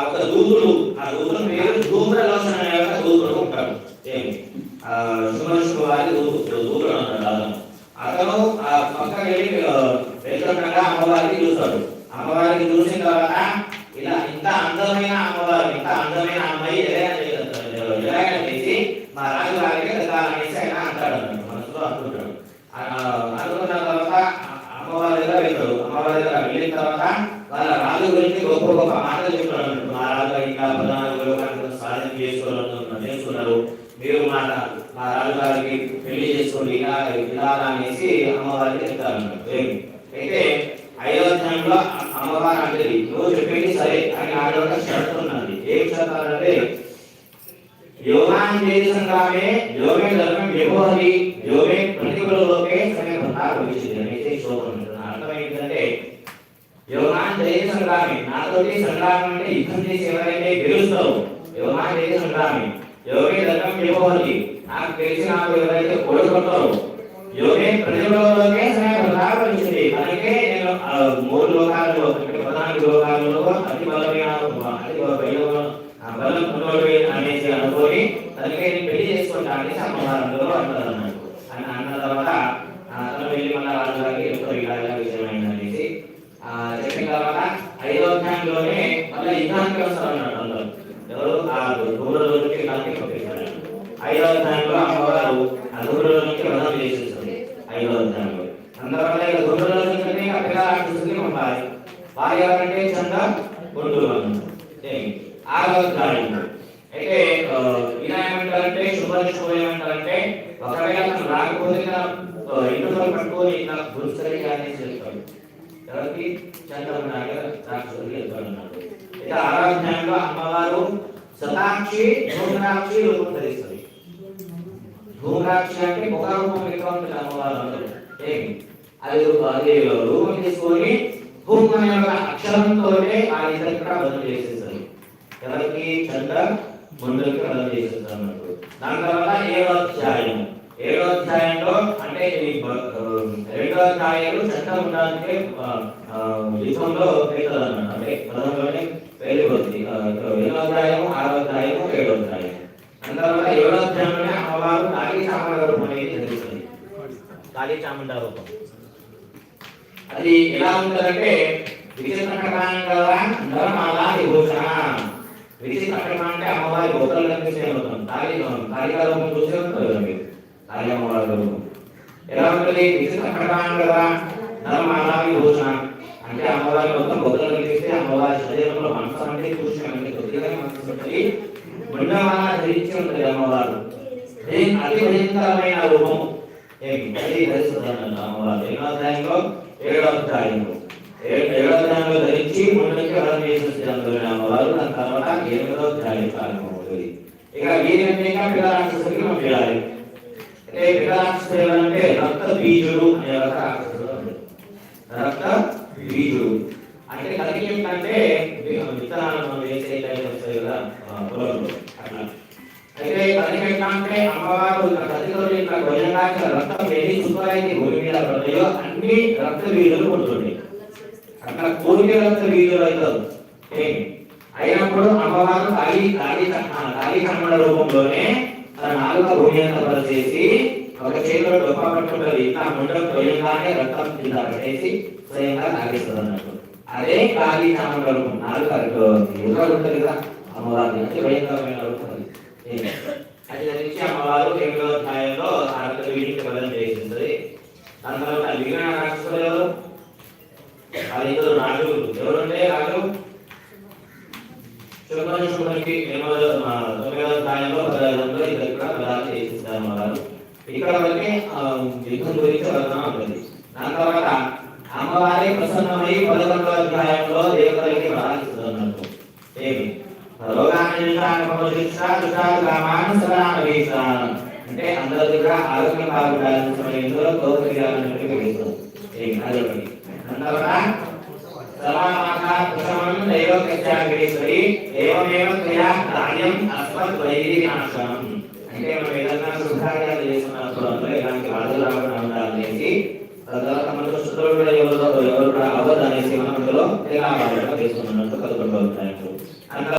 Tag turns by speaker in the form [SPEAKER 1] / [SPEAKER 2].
[SPEAKER 1] ఒక దూతుడు, ఆ దూతుడు పేరు ధూమ్రలోచన యొక్క దూతుడు ఉంటాడు. శుభవారి దూతుడు అంటాడు. అతను ఆ పక్కకి వెళ్ళి వెళ్తుండగా అమ్మవారికి చూస్తాడు. అమ్మవారికి చూసిన తర్వాత ఇలా ఇంత అందమైన అమ్మవారు, ఇంత అందమైన అమ్మాయి ఎలాగైనా చేసి మా రాజు గారికి అనేసి ఆయన అంటాడు అన్నట్టు, మనసులో అనుకుంటాడు. అనుకున్న తర్వాత అమ్మవారి దగ్గర వెళ్తాడు. అమ్మవారి దగ్గర వెళ్ళిన తర్వాత వాళ్ళ రాజు గురించి గొప్ప గొప్ప మాటలు చెప్తాడు అన్నట్టు. మా రాజు ఇంకా 14 సాధన చేసుకున్నారు, మీరు మా రాజు గారికి పెళ్లి చేసుకోండి ఇలా అనేసి అమ్మవారికి చెప్తారు అన్నట్టు. అయితే 5వ అధ్యాయంలో అమ్మవారు అంటే నువ్వు చెప్పేది సరే అని ఆడవక షరతు ఉన్నది. ఏం షరతు అంటే యోగాన్ చేతి సంగ్రామే యోగే ధర్మం వ్యవహరి యోగే ప్రతికూలలోకే సమయం భవిష్యత్తు అనేసి శ్లోకం ఉంటుంది. అర్థం ఏంటంటే యోగాన్ చేతి సంగ్రామే, నాతోటి సంగ్రామం అంటే యుద్ధం చేసి ఎవరైతే గెలుస్తారో యోగాన్ చేతి సంగ్రామే యోగే ధర్మం వ్యవహరి, నాకు తెలిసి నాకు ఎవరైతే ఓడిపోతారో యోగే ప్రతికూలలోకే సమయం భవిష్యత్తు. అందుకే నేను 3 లోకాలలో 14 లోకాలలో అతి బలమైన బలం ఉన్నోడు అనేసి అనుకొని తనకి పెళ్లి చేసుకుంటా అనేసి అమ్మవారు అంటారు అన్నట్టు. అన్న తర్వాత తను వెళ్ళి మళ్ళీ రాజుగారికి ఎంతో ఇలా విషయం అయింది అనేసి చెప్పిన తర్వాత 5వ అధ్యాయంలోనే మళ్ళీ యుద్ధానికి వస్తారు అన్నట్టు అందరూ. ఎవరు ఆ దూరంలోకి యుద్ధానికి పంపిస్తారు. 5వ అధ్యాయంలో అమ్మవారు ఆ దూరంలో నుంచి వదం చేసేస్తుంది. 5వ అధ్యాయంలో అందువల్ల ఇక దూరంలో నుంచి పిల్లలు పంపాలి. వారు ఎవరంటే చంద గుంటూరు అన్నట్టు. 6వ అధ్యాయం అయితే ఇలా ఏమంటారంటే శుభం ఏమంటారంటే ఒకవేళ మనం రాకపోతే ఇంట్లో పట్టుకొని ఇలా గురుసరి అనేసి చెప్తాడు. ఎవరికి చంద్రమనాగ రాక్షసుడికి చెప్తాడు అన్నాడు. అయితే 6వ అధ్యాయంలో అమ్మవారు శతాక్షి ధూమ్రాక్షి రూపం ధరిస్తుంది. ధూమ్రాక్షి అంటే ఒక రూపం ఎక్కువ ఉంటుంది అమ్మవారు అందరూ. అది రూపం తీసుకొని భూమి అనే అక్షరంతో ఆ ఇద్దరికి కూడా బదులు చేసేస్తారు. ఎవరికి చంద్ర ముందుకి బదులు చేసేస్తారు అన్నట్టు. దాని తర్వాత 7వ అధ్యాయం, 7వ అధ్యాయంలో అంటే 2వ అధ్యాయులు చంద్ర ఉండడానికి యుద్ధంలో వెళ్తుంది అన్నమాట. అంటే ప్రథమంలోనే వెళ్ళిపోతుంది. 7వ అధ్యాయము 6వ అధ్యాయము 7వ అధ్యాయం. దాని తర్వాత 7వ అధ్యాయంలోనే అమ్మవారు కాళీ చాముండ రూపం అనేది తెలుస్తుంది. కాళీ చాముండ రూపం అది ఎలా ఉంటుందంటే విచిత్రమాల విభూషణ. విచిత్రకరణ అంటే అమ్మవారి గోత్రాలు కనిపిస్తే ఉంటుంది. కాళికా రూపం చూసే ఉంటుంది కదా మీరు. కాళీ అమ్మవారి రూపం ఎలా ఉంటుంది? విచిత్రకరణ కదా నరమాల విభూషణ అంటే అమ్మవారి మొత్తం గోత్రాలు కనిపిస్తే అమ్మవారి శరీరంలో మనసు అంటే చూసినట్టు కొద్దిగా మనసు ఉంటుంది. గుండమాల ధరించి ఉంటుంది అమ్మవారు. అతి భయంకరమైన రూపం అది ధరిస్తుంది అన్నట్టు అమ్మవారు. 7వ అధ్యాయంలో 7వ అధ్యాయంలో ధరించి ముందుకి వరం చేసేస్తుంది అందులోనే అమ్మవారు. దాని తర్వాత 8వ అధ్యాయం ప్రారంభమవుతుంది. ఇక వీరి పిల్లరాక్షసుడికి పంపించాలి. అంటే పిల్లరాక్షసుడు ఎవరంటే రక్త బీజుడు అనే ఒక రాక్షసుడు. రక్త బీజుడు అంటే కలిగి ఏంటంటే విత్తనాలు మనం వేసే వస్తాయి కదా పొలంలో అట్లా. అయితే కలిగి ఏంటంటే అమ్మవారు కత్తితో ఇట్లా భోజనంగా రక్తం ఎన్ని చుక్కలైతే భూమి మీద పడతాయో అన్ని రక్త బీజులు ఉంటుంది. అక్కడ కోరిక రక్త బీజులు అవుతారు. అయినప్పుడు అమ్మవారు కాళీ కమ్మడ రూపంలోనే తన నాలుక భూమి అంతా పరిచేసి ఒక చేతిలో డొప్ప పట్టుకుంటుంది. ఇట్లా ముండకు భోజనంగానే రక్తం కింద పెట్టేసి స్వయంగా తాగేస్తుంది అన్నట్టు. అదే కాళీ కమ్మడ రూపం. నాలుక ఉంటుంది కదా అమ్మవారిని అంటే భయంకరమైన రూపం. అది ధరించి అమ్మవారు 8వ అధ్యాయంలో వీటికి బలం చేస్తుంది. దాని తర్వాత విఘ్న రాక్షసులు ఎవరు? అది ఇద్దరు రాజులు. ఎవరంటే రాజు శుభ్రానికి 9వ అధ్యాయంలో 15 ఇద్దరు కూడా బలాలు చేసిస్తారు అమ్మవారు. ఇక్కడ వరకే యుద్ధం గురించి వర్ణన ఉంటుంది. దాని తర్వాత అమ్మవారి ప్రసన్నమై 11వ అధ్యాయంలో దేవతలకి బలాలు ఇస్తుంది అన్నట్టు. అంటే అందరి దగ్గర ఆరోగ్యం బాగుండాలని సమయంలో అంటే మనం ఏదైనా శుభకార్యాలు చేస్తున్నప్పుడు అందులో ఇలాంటి బాధలు రాకుండా ఉండాలనేసి శుద్ధులు కూడా ఎవరు కూడా అవ్వదు అనేసి మనం అందులో చేసుకున్నట్టు 11వ అధ్యాయం.